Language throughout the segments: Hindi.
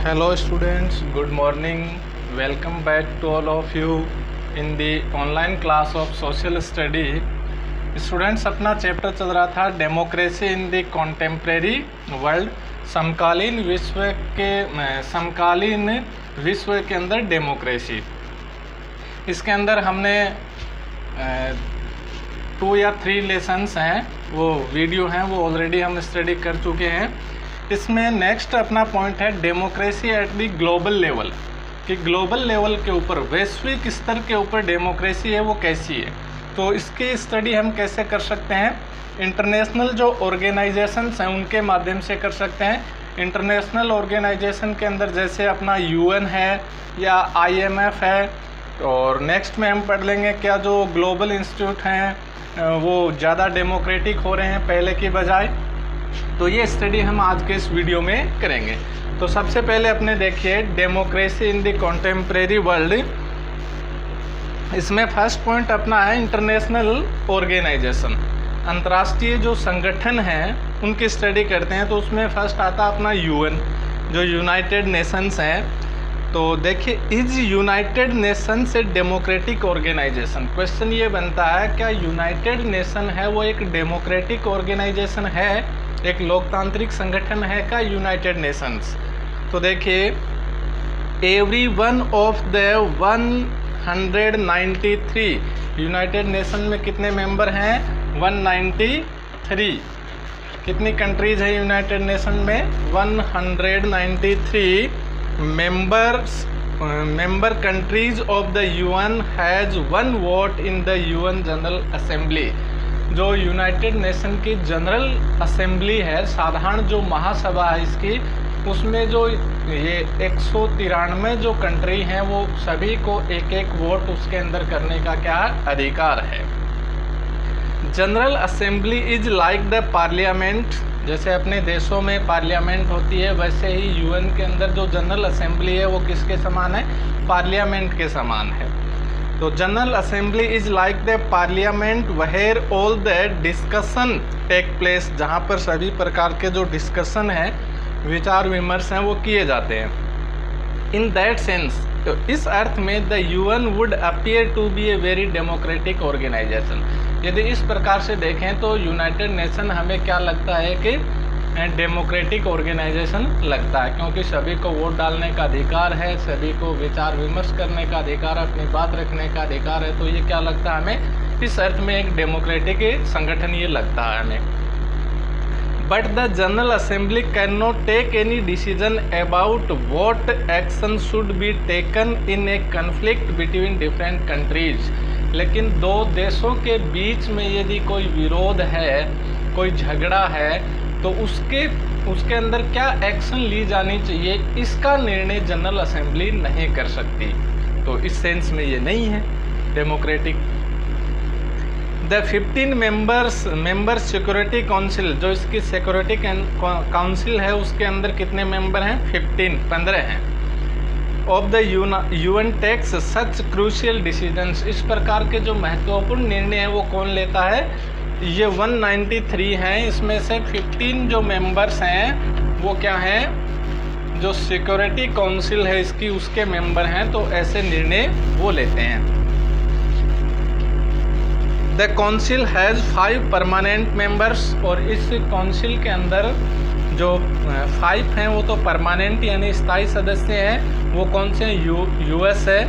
Hello students, good morning. Welcome back to all of you in the online class of social study. Students, अपना चैप्टर चल रहा था democracy in the contemporary world. समकालीन विश्व के अंदर डेमोक्रेसी। इसके अंदर हमने 2 या 3 लेसन्स हैं, वो वीडियो हैं, वो ऑलरेडी हम स्टडी कर चुके हैं। इसमें नेक्स्ट अपना पॉइंट है democracy at the global level, कि ग्लोबल लेवल के ऊपर, वैश्विक स्तर के ऊपर डेमोक्रेसी है वो कैसी है। तो इसकी स्टडी हम कैसे कर सकते हैं? इंटरनेशनल जो ऑर्गेनाइजेशंस हैं उनके माध्यम से कर सकते हैं। इंटरनेशनल ऑर्गेनाइजेशन के अंदर जैसे अपना UN है या IMF है, और नेक्स्ट में हम पढ़ लेंगे क्या जो ग्लोबल इंस्टीट्यूट हैं वो ज़्यादा डेमोक्रेटिक हो रहे हैं पहले की बजाय। तो ये स्टडी हम आज के इस वीडियो में करेंगे। तो सबसे पहले अपने देखिए democracy in the contemporary world. इसमें फर्स्ट पॉइंट अपना है इंटरनेशनल ऑर्गेनाइजेशन, अंतर्राष्ट्रीय जो संगठन हैं उनकी स्टडी करते हैं। तो उसमें फर्स्ट आता है अपना UN, जो यूनाइटेड नेशंस हैं। तो देखिए, is United Nations a democratic organisation? Question ये बनता है, क्या यूनाइटेड नेशन है वो एक डेमोक्रेटिक ऑर्गेनाइजेशन है, एक लोकतांत्रिक संगठन है क्या यूनाइटेड नेशंस? तो देखिए, every one of the 193 United nation में कितने मेंबर हैं? 193। कितनी कंट्रीज है यूनाइटेड नेशन में? 193 member countries of the UN has 1 vote in the UN general assembly. जो यूनाइटेड नेशन की जनरल असेंबली है, साधारण जो महासभा है इसकी, उसमें जो ये 193 जो कंट्री हैं वो सभी को एक एक वोट उसके अंदर करने का क्या अधिकार है। General Assembly is like the parliament. जैसे अपने देशों में पार्लियामेंट होती है, वैसे ही UN के अंदर जो जनरल असेंबली है वो किसके समान है? पार्लियामेंट के समान है। तो General Assembly is like the parliament where all the discussion take place, जहाँ पर सभी प्रकार के जो डिस्कशन है, विचार विमर्श हैं, वो किए जाते हैं। इन दैट सेंस, तो इस अर्थ में the UN would appear to be a very democratic organisation. यदि इस प्रकार से देखें तो यूनाइटेड नेशन हमें क्या लगता है कि डेमोक्रेटिक ऑर्गेनाइजेशन लगता है, क्योंकि सभी को वोट डालने का अधिकार है, सभी को विचार विमर्श करने का अधिकार, अपनी बात रखने का अधिकार है। तो ये क्या लगता है हमें? इस अर्थ में एक डेमोक्रेटिक संगठन ये लगता है हमें। But the General Assembly can not take any decision about what action should be taken in a conflict between different countries. लेकिन दो देशों के बीच में यदि कोई विरोध है, कोई झगड़ा है, तो उसके अंदर क्या एक्शन ली जानी चाहिए, इसका निर्णय जनरल असेंबली नहीं कर सकती। तो इस सेंस में ये नहीं है democratic. The 15 members security council, जो इसकी सिक्योरिटी काउंसिल है उसके अंदर कितने मेंबर हैं? 15 हैं। Of the UN takes such crucial decisions, इस प्रकार के जो महत्वपूर्ण निर्णय हैं वो कौन लेता है? ये 193 हैं, इसमें से 15 जो मेंबर्स हैं वो क्या हैं? जो सिक्योरिटी काउंसिल है इसकी, उसके मेंबर हैं। तो ऐसे निर्णय वो लेते हैं। The council has 5 permanent members, और इस काउंसिल के अंदर जो 5 हैं वो तो परमानेंट यानी स्थायी सदस्य हैं। वो कौन से हैं? US है,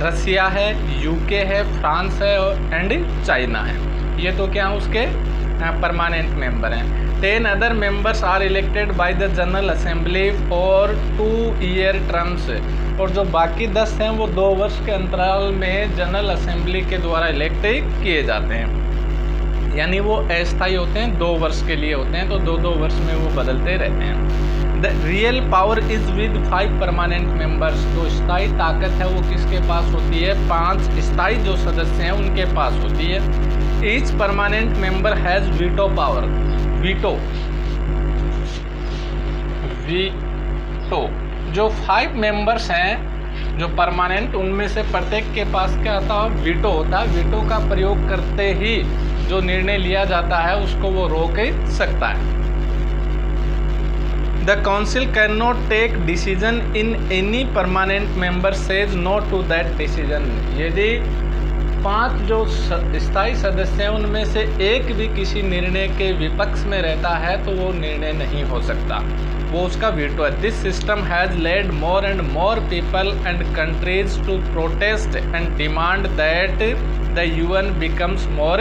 रसिया है, UK है, फ्रांस है एंड चाइना है। ये तो क्या उसके परमानेंट मेंबर हैं। 10 other members are elected by the General Assembly for 2-year terms, और जो बाकी 10 हैं वो 2 वर्ष के अंतराल में जनरल असेंबली के द्वारा इलेक्ट किए जाते हैं। यानी वो अस्थायी होते हैं, 2 वर्ष के लिए होते हैं, तो 2-2 वर्ष में वो बदलते रहते हैं। The real power is with 5 permanent members, तो स्थायी ताकत है वो किसके पास होती है? 5 स्थायी जो सदस्य हैं उनके पास होती है। Each permanent member has veto power. Veto जो 5 मेंबर्स हैं जो परमानेंट, उनमें से प्रत्येक के पास क्या होता है? वीटो होता है। वीटो का प्रयोग करते ही जो निर्णय लिया जाता है उसको वो रोक सकता है। The council cannot take decision in any permanent member says no to that decision. यदि 5 जो स्थायी सदस्य हैं उनमें से एक भी किसी निर्णय के विपक्ष में रहता है तो वो निर्णय नहीं हो सकता, वो उसका वीटो है. This system has led more and more people and countries to protest and demand that the UN becomes more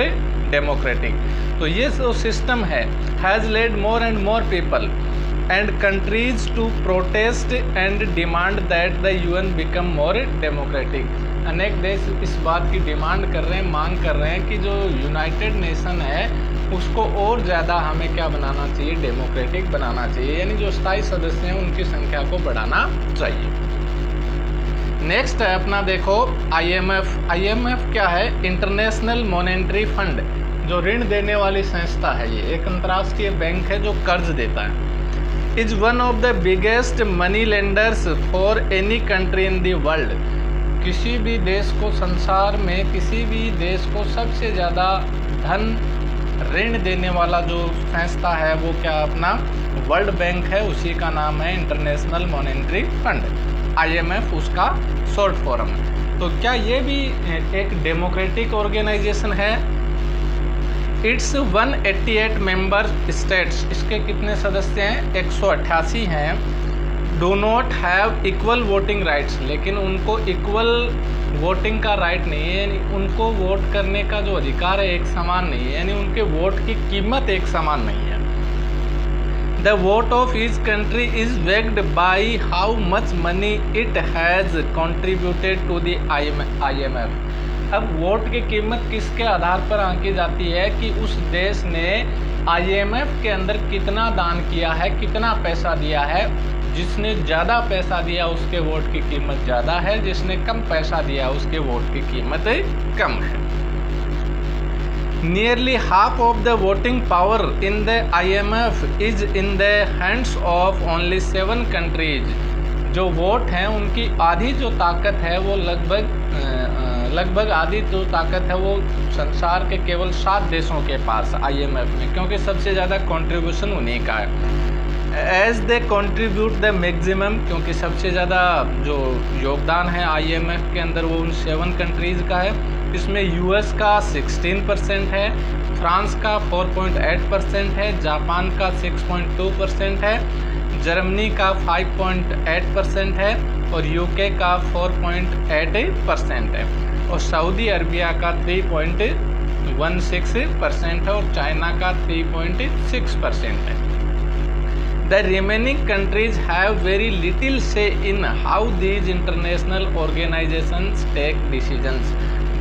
democratic. तो ये जो सिस्टम है, has led more and more people and countries to protest and demand that the UN become more democratic. अनेक देश इस बात की डिमांड कर रहे हैं, मांग कर रहे हैं कि जो यूनाइटेड नेशन है उसको और ज़्यादा हमें क्या बनाना चाहिए, डेमोक्रेटिक बनाना चाहिए, यानी जो स्थायी सदस्य हैं उनकी संख्या को बढ़ाना चाहिए. नेक्स्ट है अपना देखो IMF. IMF क्या है? इंटरनेशनल मॉनेटरी फंड, जो ऋण देने वाली संस्था है. ये एक अंतर्राष्ट्रीय बैंक है जो कर्ज देता है. Is one of the biggest money lenders for any country in the world. किसी भी देश को, संसार में किसी भी देश को सबसे ज़्यादा धन ऋण देने वाला जो संस्था है वो क्या अपना वर्ल्ड बैंक है, उसी का नाम है इंटरनेशनल मॉनेटरी फंड. IMF उसका शॉर्ट फॉर्म है. तो क्या ये भी एक डेमोक्रेटिक ऑर्गेनाइजेशन है? It's 188 member states. इसके कितने सदस्य हैं? 188 हैं. Do not have equal voting rights, लेकिन उनको इक्वल वोटिंग का राइट नहीं है, यानी उनको वोट करने का जो अधिकार है एक समान नहीं है, यानी उनके वोट की कीमत एक समान नहीं है. The vote of each country is weighed by how much money it has contributed to the IMF. अब वोट की कीमत किसके आधार पर आंकी जाती है कि उस देश ने IMF के अंदर कितना दान किया है, कितना पैसा दिया है. जिसने ज़्यादा पैसा दिया उसके वोट की कीमत ज़्यादा है, जिसने कम पैसा दिया उसके वोट की कीमत कम है. Nearly half of the voting power in the IMF is in the hands of only 7 countries. जो वोट हैं उनकी आधी जो ताकत है वो लगभग आधी जो ताकत है वो संसार के केवल 7 देशों के पास IMF में, क्योंकि सबसे ज़्यादा कंट्रीब्यूशन उन्हीं का है. As they contribute the maximum, क्योंकि सबसे ज़्यादा जो योगदान है IMF के अंदर वो उन 7 कंट्रीज़ का है. इसमें US का 16% है, फ्रांस का 4.8% है, जापान का 6.2% है, जर्मनी का 5.8% है और UK का 4.8% है और सऊदी अरबिया का 3.16% है और चाइना का 3.6% है. The remaining countries have very little say in how these international organizations take decisions.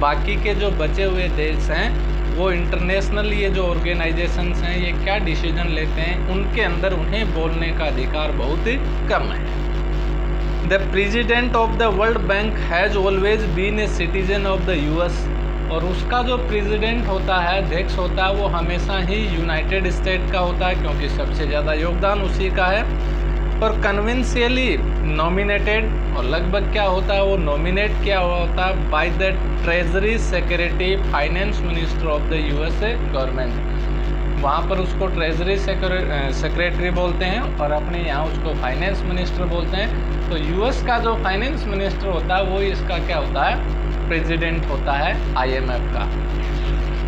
बाकी के जो बचे हुए देश हैं वो इंटरनेशनल ये जो ऑर्गेनाइजेशंस हैं ये क्या डिसीजन लेते हैं उनके अंदर उन्हें बोलने का अधिकार बहुत कम है. The president of the World Bank has always been a citizen of the US. और उसका जो प्रेसिडेंट होता है, अध्यक्ष होता है, वो हमेशा ही यूनाइटेड स्टेट का होता है क्योंकि सबसे ज़्यादा योगदान उसी का है. और कन्वेंशियली नॉमिनेटेड, और लगभग क्या होता है वो नॉमिनेट किया हुआ होता है by the treasury secretary finance minister of the USA government. वहाँ पर उसको ट्रेजरी सेक्रेटरी बोलते हैं और अपने यहाँ उसको फाइनेंस मिनिस्टर बोलते हैं. तो US का जो फाइनेंस मिनिस्टर होता है वो इसका क्या होता है, प्रेसिडेंट होता है IMF का.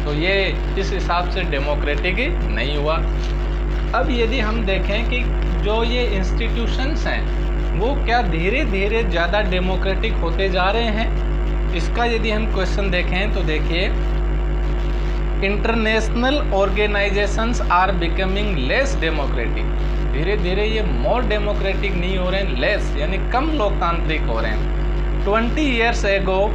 तो ये इस हिसाब से डेमोक्रेटिक नहीं हुआ. अब यदि हम देखें कि जो ये इंस्टीट्यूशंस हैं वो क्या धीरे धीरे ज़्यादा डेमोक्रेटिक होते जा रहे हैं, इसका यदि हम क्वेश्चन देखें तो देखिए, international organisations are becoming less democratic. धीरे धीरे ये मोर डेमोक्रेटिक नहीं हो रहे हैं, लेस यानी कम लोकतांत्रिक हो रहे हैं. 20 years ago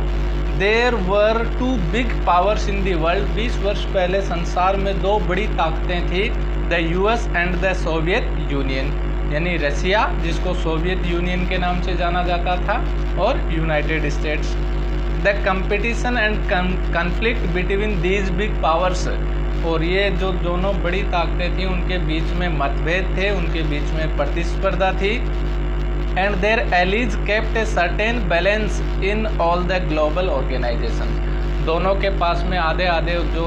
there were 2 big powers in the world. 20 वर्ष पहले संसार में 2 बड़ी ताकतें थी, the US and the Soviet union, यानी रसिया जिसको सोवियत यूनियन के नाम से जाना जाता था और United states. The competition and conflict between these big powers. और ये जो दोनों बड़ी ताकतें थी उनके बीच में मतभेद थे, उनके बीच में प्रतिस्पर्धा थी. and their allies kept a certain balance in all the global organizations. दोनों के पास में आधे आधे जो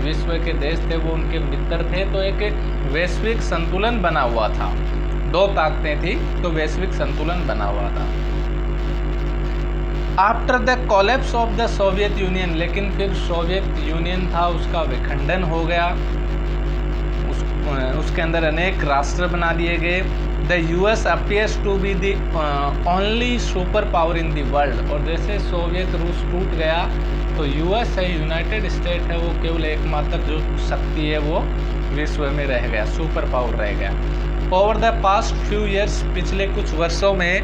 विश्व के देश थे वो उनके मित्र थे, तो एक वैश्विक संतुलन बना हुआ था. 2 ताकतें थी, तो वैश्विक संतुलन बना हुआ था। After the collapse of the Soviet union, लेकिन फिर सोवियत यूनियन था उसका विखंडन हो गया, उसके अंदर अनेक राष्ट्र बना दिए गए। The US appears to be the only super power in the world, और जैसे सोवियत रूस टूट गया तो यूएस है, यूनाइटेड स्टेट है, वो केवल एकमात्र जो शक्ति है वो विश्व में रह गया, सुपर पावर रह गया। Over the past few years, पिछले कुछ वर्षों में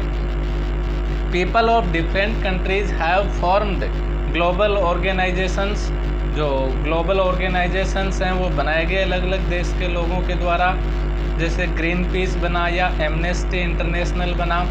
people of different countries have formed global organisations, जो ग्लोबल ऑर्गेनाइजेशंस हैं वो बनाए गए अलग अलग देश के लोगों के द्वारा, जैसे ग्रीन पीस बना या एमनेस्टी इंटरनेशनल बना,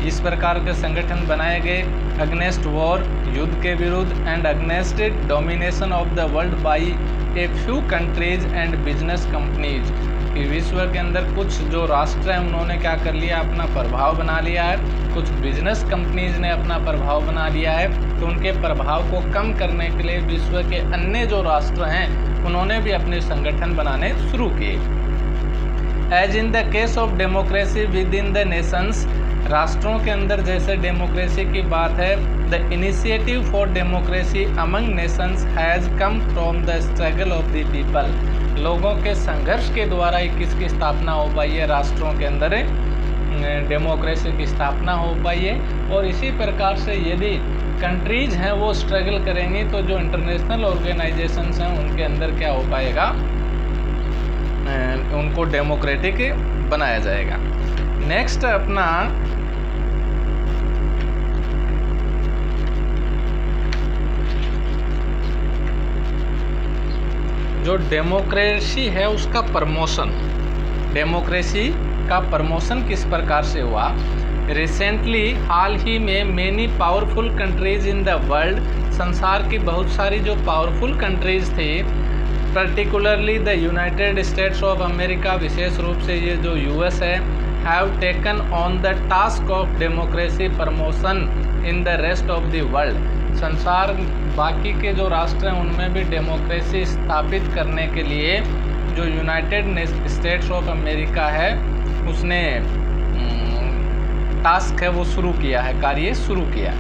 इस प्रकार के संगठन बनाए गए। अगेंस्ट वॉर, युद्ध के विरुद्ध, and against domination of the world by a few countries and business companies, कि विश्व के अंदर कुछ जो राष्ट्र हैं उन्होंने क्या कर लिया, अपना प्रभाव बना लिया है, कुछ बिजनेस कंपनीज ने अपना प्रभाव बना लिया है, तो उनके प्रभाव को कम करने के लिए विश्व के अन्य जो राष्ट्र हैं उन्होंने भी अपने संगठन बनाने शुरू किए। As in the case of democracy within the nations, राष्ट्रों के अंदर जैसे डेमोक्रेसी की बात है, the initiative for democracy among nations has come from the struggle of the people, लोगों के संघर्ष के द्वारा ही किसकी स्थापना हो पाई है, राष्ट्रों के अंदर डेमोक्रेसी की स्थापना हो पाई है। और इसी प्रकार से यदि कंट्रीज हैं वो स्ट्रगल करेंगी तो जो इंटरनेशनल ऑर्गेनाइजेशंस हैं उनके अंदर क्या हो पाएगा, उनको डेमोक्रेटिक बनाया जाएगा। नेक्स्ट अपना जो डेमोक्रेसी है उसका प्रमोशन, डेमोक्रेसी का प्रमोशन किस प्रकार से हुआ। रिसेंटली, हाल ही में, many powerful countries in the world, संसार की बहुत सारी जो पावरफुल कंट्रीज थी, particularly the United States of America, विशेष रूप से ये जो यूएस है, have taken on the task of democracy promotion in the rest of the world, संसार बाकी के जो राष्ट्र हैं उनमें भी डेमोक्रेसी स्थापित करने के लिए जो यूनाइटेड स्टेट्स ऑफ अमेरिका है उसने टास्क है वो शुरू किया है, कार्य शुरू किया।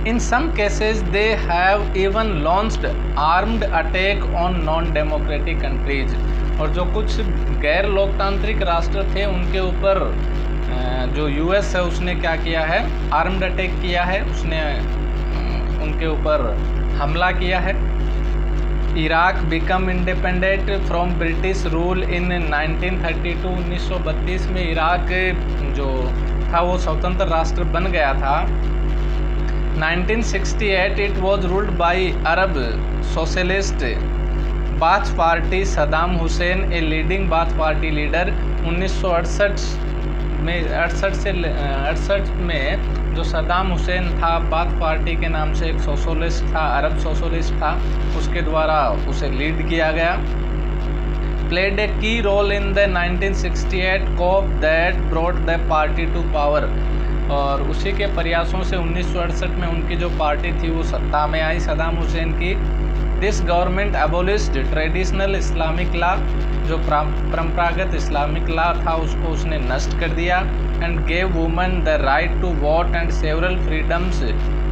In some cases they have even launched armed attack on non democratic countries, और जो कुछ गैर लोकतांत्रिक राष्ट्र थे उनके ऊपर जो यूएस है उसने क्या किया है, आर्म्ड अटैक किया है, उसने उनके ऊपर हमला किया है। Iraq become independent from British rule in 1932, 1932 में इराक जो था वो स्वतंत्र राष्ट्र बन गया था। 1968 it was ruled by Arab socialist bath party Saddam Hussain, a leading bath party leader. 1968 में जो सदाम हुसैन था, बाथ पार्टी के नाम से एक सोशलिस्ट था, अरब सोशलिस्ट था, उसके द्वारा उसे लीड किया गया। Played a key role in the 1968 coup that brought the party to power, और उसी के प्रयासों से 1968 में उनकी जो पार्टी थी वो सत्ता में आई, सदाम हुसैन की। This government abolished traditional Islamic law, जो परंपरागत इस्लामिक लॉ था उसको उसने नष्ट कर दिया। And gave women the right to vote and several freedoms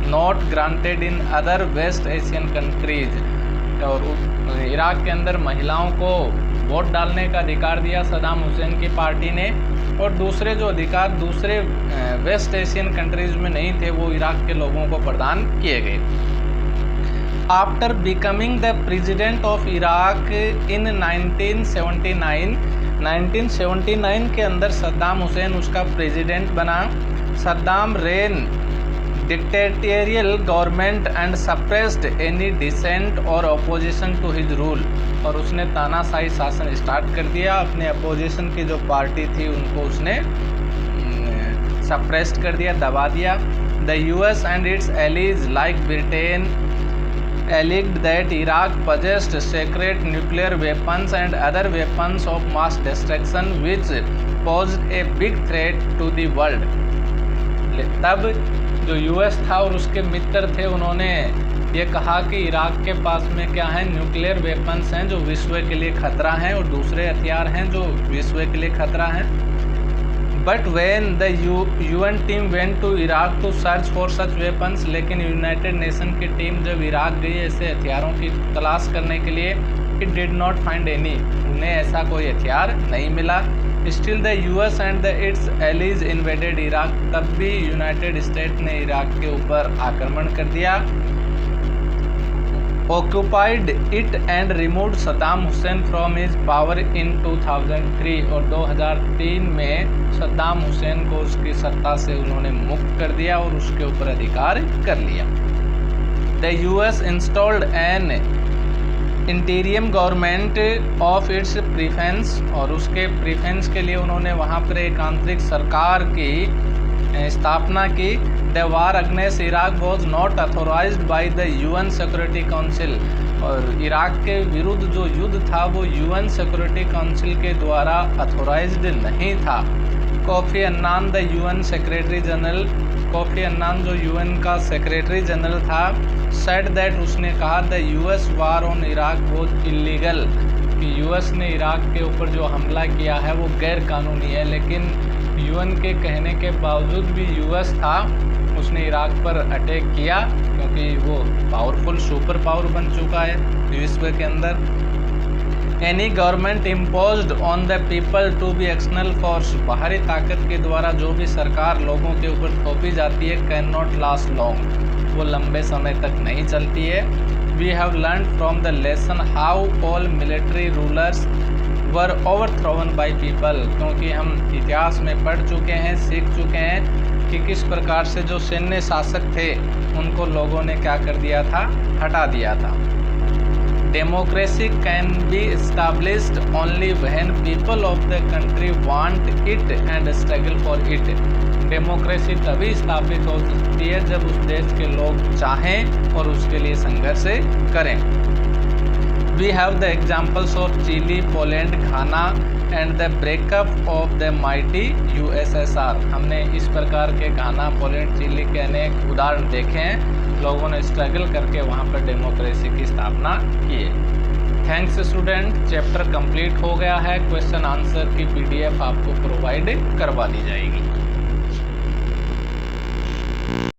not granted in other West Asian countries, और इराक के अंदर महिलाओं को वोट डालने का अधिकार दिया सदाम हुसैन की पार्टी ने, और दूसरे जो अधिकार दूसरे वेस्ट एशियन कंट्रीज में नहीं थे वो इराक के लोगों को प्रदान किए गए। After becoming the president of Iraq in 1979 के अंदर सद्दाम हुसैन उसका प्रेसिडेंट बना। Saddam ran dictatorial government and suppressed any dissent or opposition to his rule, और उसने तानाशाही शासन स्टार्ट कर दिया। अपने अपोजिशन की जो पार्टी थी उनको उसने सप्रेस्ड कर दिया, दबा दिया। The US and it's allies like Britain alleged that Iraq possessed secret nuclear weapons and other weapons of mass destruction which posed a big threat to the world. तब जो यूएस था और उसके मित्र थे उन्होंने ये कहा कि इराक के पास में क्या है, न्यूक्लियर वेपन्स हैं जो विश्व के लिए खतरा हैं, और दूसरे हथियार हैं जो विश्व के लिए खतरा हैं। But when the UN team went to Iraq to search for such weapons, लेकिन यूनाइटेड नेशन की टीम जब इराक गई ऐसे हथियारों की तलाश करने के लिए, it did not find any, उन्हें ऐसा कोई हथियार नहीं मिला। Still the US and the its allies invaded Iraq, तब भी यूनाइटेड स्टेट ने इराक के ऊपर आक्रमण कर दिया, occupied it and removed Saddam Hussain from his power in 2003, और 2003 में सद्दाम हुसैन को उसकी सत्ता से उन्होंने मुक्त कर दिया और उसके ऊपर अधिकार कर लिया। The US installed an इंटीरियम government of its preference, और उसके प्रीफेंस के लिए उन्होंने वहाँ पर एक आंतरिक सरकार की स्थापना की। The war against Iraq was not authorised by the UN security council, और इराक के विरुद्ध जो युद्ध था वो UN सिक्योरिटी काउंसिल के द्वारा अथोराइज्ड नहीं था। Kofi Annan the UN secretary general, Kofi Annan जो UN का सेक्रेटरी जनरल था, सेड दैट, उसने कहा the US war on Iraq was illegal, कि US ने इराक के ऊपर जो हमला किया है वो गैर कानूनी है, लेकिन UN के कहने के बावजूद भी US था उसने इराक पर अटैक किया, क्योंकि वो पावरफुल सुपर पावर बन चुका है विश्व के अंदर। Any government imposed on the people to be external force, बाहरी ताकत के द्वारा जो भी सरकार लोगों के ऊपर थोपी जाती है, कैन नॉट लास्ट लॉन्ग, वो लंबे समय तक नहीं चलती है। We have learn from the lesson how all military rulers were overthrown by people, क्योंकि हम इतिहास में पढ़ चुके हैं, सीख चुके हैं कि किस प्रकार से जो सैन्य शासक थे उनको लोगों ने क्या कर दिया था, हटा दिया था। Democracy can be established only when people of the country want it and struggle for it, democracy तभी स्थापित हो सकती है जब उस देश के लोग चाहें और उसके लिए संघर्ष करें। We have the examples of Chile, Poland, Ghana and the breakup of the mighty USSR, हमने इस प्रकार के घाना, पोलैंड, चिली के अनेक उदाहरण देखे हैं, लोगों ने स्ट्रगल करके वहाँ पर डेमोक्रेसी की स्थापना की है। थैंक्स स्टूडेंट, चैप्टर कंप्लीट हो गया है, क्वेश्चन आंसर की PDF आपको प्रोवाइड करवा दी जाएगी।